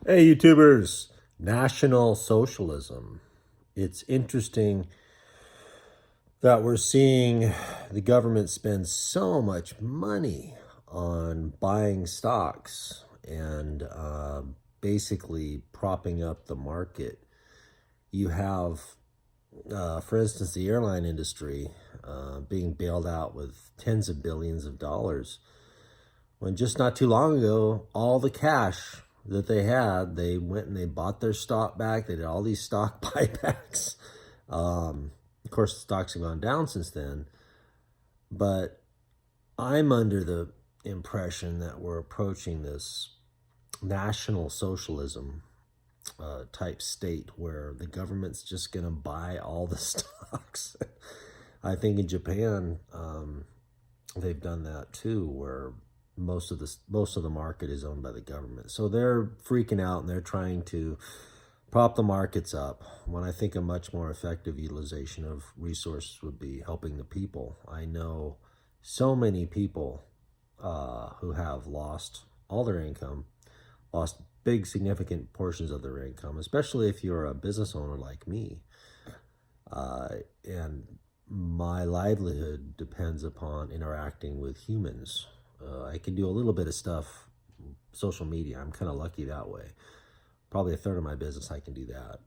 Hey, YouTubers, National Socialism. It's interesting that we're seeing the government spend so much money on buying stocks and basically propping up the market. You have, for instance, the airline industry being bailed out with tens of billions of dollars, when just not too long ago, all the cash that they had, they went and they bought their stock back. They did all these stock buybacks. Of course, the stocks have gone down since then. But I'm under the impression that we're approaching this National Socialism type state where the government's just going to buy all the stocks. I think in Japan, they've done that too, where most of the market is owned by the government. So they're freaking out and they're trying to prop the markets up, when I think a much more effective utilization of resources would be helping the people. I know so many people who have lost all their income, lost big significant portions of their income, especially if you're a business owner like me. And my livelihood depends upon interacting with humans. I can do a little bit of stuff, social media. I'm kind of lucky that way. Probably a third of my business I can do that.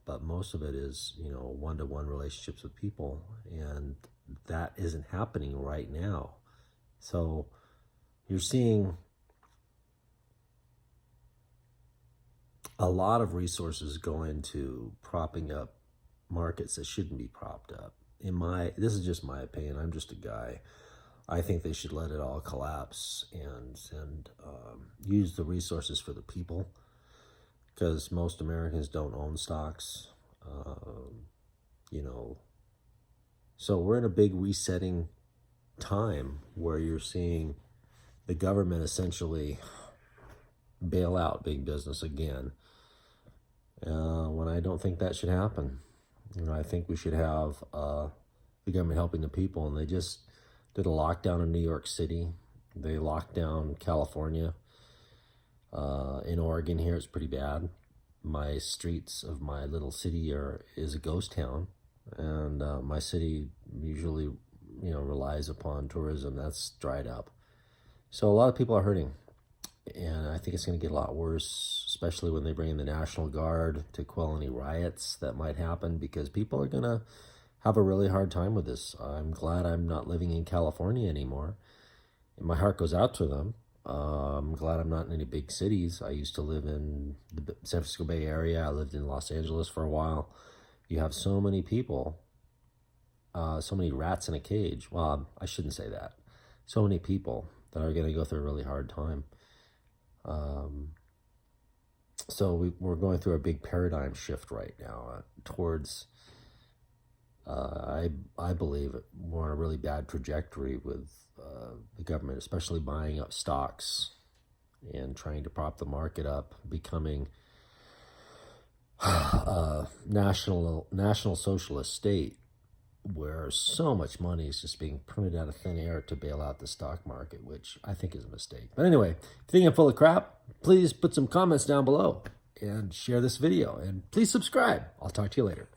But most of it is, one-to-one relationships with people. And that isn't happening right now. So you're seeing a lot of resources go into propping up markets that shouldn't be propped up. This is just my opinion. I'm just a guy. I think they should let it all collapse and use the resources for the people, because most Americans don't own stocks. So we're in a big resetting time where you're seeing the government essentially bail out big business again, when I don't think that should happen. I think we should have the government helping the people, and they just did a lockdown in New York City. They locked down California. In Oregon here, it's pretty bad. My streets of my little city is a ghost town, and my city usually, relies upon tourism. That's dried up. So a lot of people are hurting, and I think it's going to get a lot worse, especially when they bring in the National Guard to quell any riots that might happen, because people are going to have a really hard time with this. I'm glad I'm not living in California anymore. And my heart goes out to them. I'm glad I'm not in any big cities. I used to live in the San Francisco Bay Area. I lived in Los Angeles for a while. You have so many people, so many rats in a cage. Well, I shouldn't say that. So many people that are going to go through a really hard time. So we're going through a big paradigm shift right now towards... I believe we're on a really bad trajectory with the government, especially buying up stocks and trying to prop the market up, becoming a national socialist state where so much money is just being printed out of thin air to bail out the stock market, which I think is a mistake. But anyway, if you think I'm full of crap, please put some comments down below and share this video, and please subscribe. I'll talk to you later.